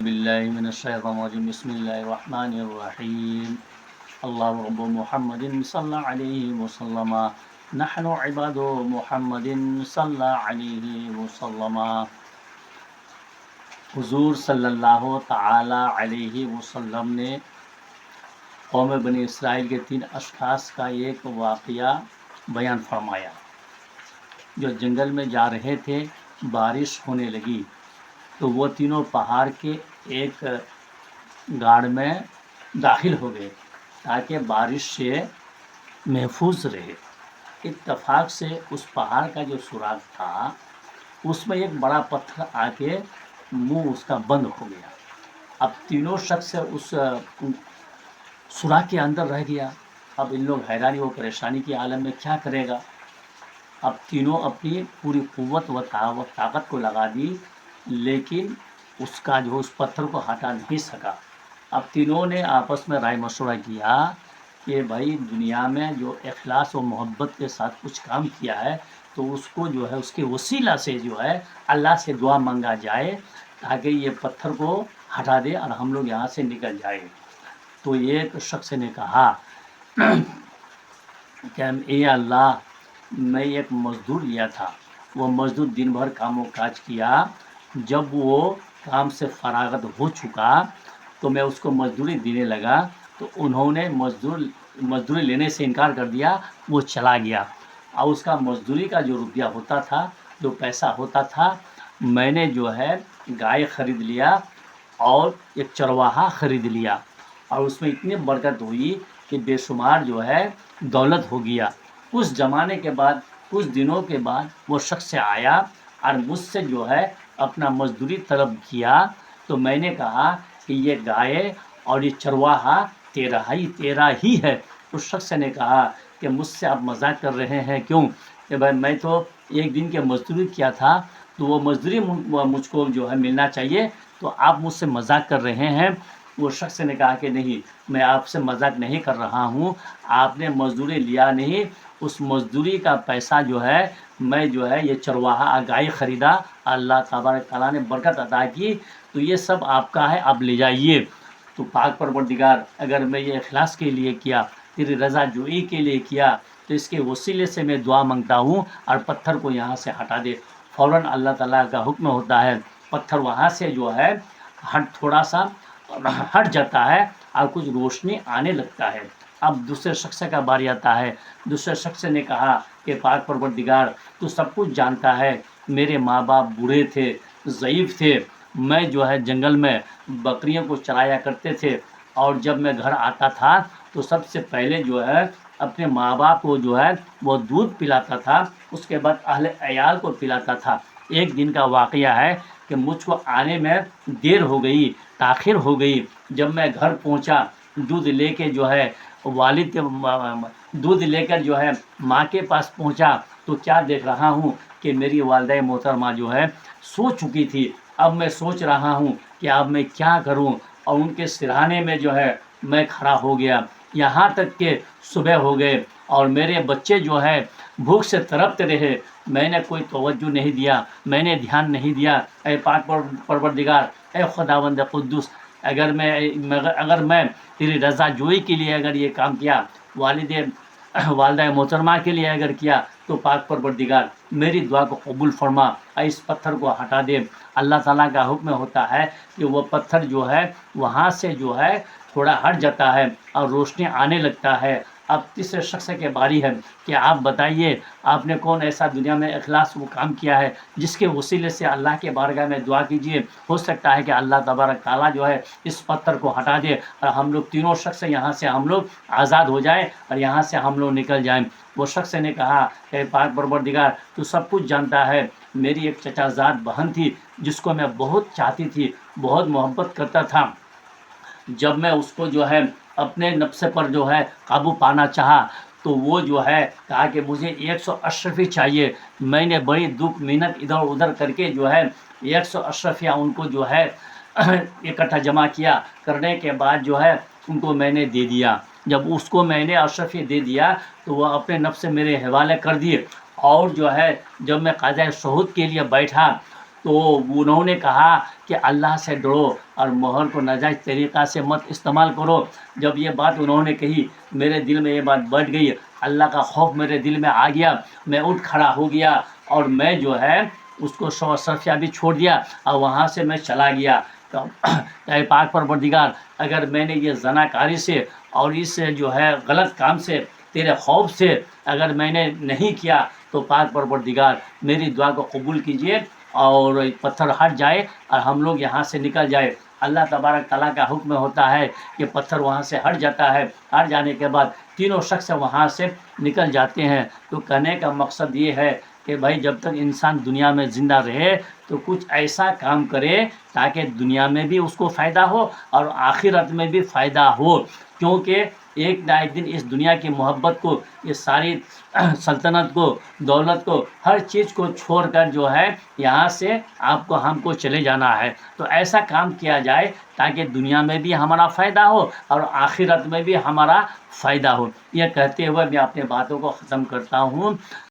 باللہ من الشیطان الرجیم بسم اللہ الرحمن الرحیم اللہ رب محمد صلی اللہ علیہ وسلم نحن عباد محمد صلی اللہ علیہ وسلم۔ حضور صلی اللہ تعالی علیہ وسلم نے قوم بنی اسرائیل کے 3 اشخاص کا ایک واقعہ بیان فرمایا۔ جو جنگل میں جا رہے تھے، بارش ہونے لگی تو وہ تینوں پہاڑ کے ایک گاڑ میں داخل ہو گئے تاکہ بارش سے محفوظ رہے۔ اتفاق سے اس پہاڑ کا جو سوراخ تھا اس میں ایک بڑا پتھر آ کے منہ اس کا بند ہو گیا۔ اب تینوں شخص اس سوراخ کے اندر رہ گیا۔ اب ان لوگ حیرانی و پریشانی کے عالم میں کیا کرے گا۔ اب تینوں اپنی پوری قوت و طاقت کو لگا دی، لیکن اس کا جو اس پتھر کو ہٹا نہیں سکا۔ اب تینوں نے آپس میں رائے مشورہ کیا کہ بھائی دنیا میں جو اخلاص و محبت کے ساتھ کچھ کام کیا ہے تو اس کو جو ہے اس کے وسیلہ سے جو ہے اللہ سے دعا مانگا جائے تاکہ یہ پتھر کو ہٹا دے اور ہم لوگ یہاں سے نکل جائیں۔ تو ایک شخص نے کہا کہ اے اللہ، میں ایک مزدور لیا تھا، وہ مزدور دن بھر کام و کاج کیا، جب وہ کام سے فراغت ہو چکا تو میں اس کو مزدوری دینے لگا تو انہوں نے مزدوری لینے سے انکار کر دیا، وہ چلا گیا۔ اور اس کا مزدوری کا جو روپیہ ہوتا تھا، جو پیسہ ہوتا تھا، میں نے جو ہے گائے خرید لیا اور ایک چرواہا خرید لیا اور اس میں اتنی برکت ہوئی کہ بے شمار جو ہے دولت ہو گیا۔ کچھ زمانے کے بعد، کچھ دنوں کے بعد وہ شخص آیا اور مجھ سے جو ہے اپنا مزدوری طلب کیا تو میں نے کہا کہ یہ گائے اور یہ چرواہا تیرا ہی ہے۔ اس شخص نے کہا کہ مجھ سے آپ مذاق کر رہے ہیں کیوں؟ کہ بھائی میں تو ایک دن کے مزدوری کیا تھا تو وہ مزدوری مجھ کو جو ہے ملنا چاہیے، تو آپ مجھ سے مذاق کر رہے ہیں۔ وہ شخص نے کہا کہ نہیں، میں آپ سے مذاق نہیں کر رہا ہوں، آپ نے مزدوری لیا نہیں، اس مزدوری کا پیسہ جو ہے میں جو ہے یہ چرواہا گائے خریدا، اللہ تبارک تعالیٰ نے برکت عطا کی، تو یہ سب آپ کا ہے، آپ لے جائیے۔ تو پاک پروردگار، اگر میں یہ اخلاص کے لیے کیا، تیری رضا جوئی کے لیے کیا، تو اس کے وسیلے سے میں دعا مانگتا ہوں اور پتھر کو یہاں سے ہٹا دے۔ فوراً اللہ تعالیٰ کا حکم ہوتا ہے، پتھر وہاں سے جو ہے تھوڑا سا ہٹ جاتا ہے اور کچھ روشنی آنے لگتا ہے۔ اب دوسرے شخص کا باری آتا ہے۔ دوسرے شخص نے کہا کہ پاک پروردگار، تو سب کچھ جانتا ہے، میرے ماں باپ بوڑھے تھے، ضعیف تھے، میں جو ہے جنگل میں بکریوں کو چرایا کرتے تھے اور جب میں گھر آتا تھا تو سب سے پہلے جو ہے اپنے ماں باپ کو جو ہے وہ دودھ پلاتا تھا، اس کے بعد اہل عیال کو پلاتا تھا۔ ایک دن کا واقعہ ہے کہ مجھ کو آنے میں دیر ہو گئی، تاخیر ہو گئی۔ جب میں گھر پہنچا، دودھ لے کے جو ہے دودھ لے کر جو ہے ماں کے پاس پہنچا تو کیا دیکھ رہا ہوں کہ میری والدہ محترمہ جو ہے سو چکی تھی۔ اب میں سوچ رہا ہوں کہ اب میں کیا کروں، اور ان کے سرہانے میں جو ہے میں کھڑا ہو گیا، یہاں تک کہ صبح ہو گئے اور میرے بچے جو ہے بھوک سے تڑپتے رہے۔ میں نے کوئی توجہ نہیں دیا، میں نے دھیان نہیں دیا۔ اے پاک پروردگار، اے خداوند قدوس، اگر میں تیری رضا جوئی کے لیے اگر یہ کام کیا، والدہ محترمہ کے لیے اگر کیا، تو پاک پروردگار میری دعا کو قبول فرما اور اس پتھر کو ہٹا دے۔ اللہ تعالیٰ کا حکم ہوتا ہے کہ وہ پتھر جو ہے وہاں سے جو ہے تھوڑا ہٹ جاتا ہے اور روشنی آنے لگتا ہے۔ اب تیسرے شخص کے باری ہے کہ آپ بتائیے، آپ نے کون ایسا دنیا میں اخلاص وہ کام کیا ہے جس کے وسیلے سے اللہ کے بارگاہ میں دعا کیجیے، ہو سکتا ہے کہ اللہ تبارک تعالیٰ جو ہے اس پتھر کو ہٹا دے اور ہم لوگ تینوں شخص یہاں سے ہم لوگ آزاد ہو جائیں اور یہاں سے ہم لوگ نکل جائیں۔ وہ شخص نے کہا کہ پاک پروردگار، تو سب کچھ جانتا ہے، میری ایک چچا زاد بہن تھی جس کو میں بہت چاہتی تھی، بہت محبت کرتا تھا۔ جب میں اس کو جو ہے اپنے نفس پر جو ہے قابو پانا چاہا تو وہ جو ہے کہا کہ مجھے 100 اشرفی چاہیے۔ میں نے بڑی دکھ محنت ادھر ادھر کر کے جو ہے 100 اشرفیاں ان کو جو ہے اکٹھا جمع کیا، کرنے کے بعد جو ہے ان کو میں نے دے دیا۔ جب اس کو میں نے اشرفی دے دیا تو وہ اپنے نفس سے میرے حوالے کر دیے، اور جو ہے جب میں قاضی شہود کے لیے بیٹھا تو انہوں نے کہا کہ اللہ سے ڈرو اور مہر کو ناجائز طریقہ سے مت استعمال کرو۔ جب یہ بات انہوں نے کہی میرے دل میں یہ بات بیٹھ گئی، اللہ کا خوف میرے دل میں آ گیا، میں اٹھ کھڑا ہو گیا اور میں جو ہے اس کو صرفیہ بھی چھوڑ دیا اور وہاں سے میں چلا گیا۔ تو اے پاک پروردگار، اگر میں نے یہ زناکاری سے اور اس جو ہے غلط کام سے تیرے خوف سے اگر میں نے نہیں کیا تو پاک پروردگار میری دعا کو قبول کیجیے اور پتھر ہٹ جائے اور ہم لوگ یہاں سے نکل جائے۔ اللہ تبارک تعالیٰ کا حکم ہوتا ہے کہ پتھر وہاں سے ہٹ جاتا ہے، ہٹ جانے کے بعد تینوں شخص وہاں سے نکل جاتے ہیں۔ تو کہنے کا مقصد یہ ہے کہ بھائی جب تک انسان دنیا میں زندہ رہے تو کچھ ایسا کام کرے تاکہ دنیا میں بھی اس کو فائدہ ہو اور آخرت میں بھی فائدہ ہو، کیونکہ ایک نہ ایک دن اس دنیا کی محبت کو، یہ ساری سلطنت کو، دولت کو، ہر چیز کو چھوڑ کر جو ہے یہاں سے آپ کو ہم کو چلے جانا ہے۔ تو ایسا کام کیا جائے تاکہ دنیا میں بھی ہمارا فائدہ ہو اور آخرت میں بھی ہمارا فائدہ ہو۔ یہ کہتے ہوئے میں اپنے باتوں کو ختم کرتا ہوں۔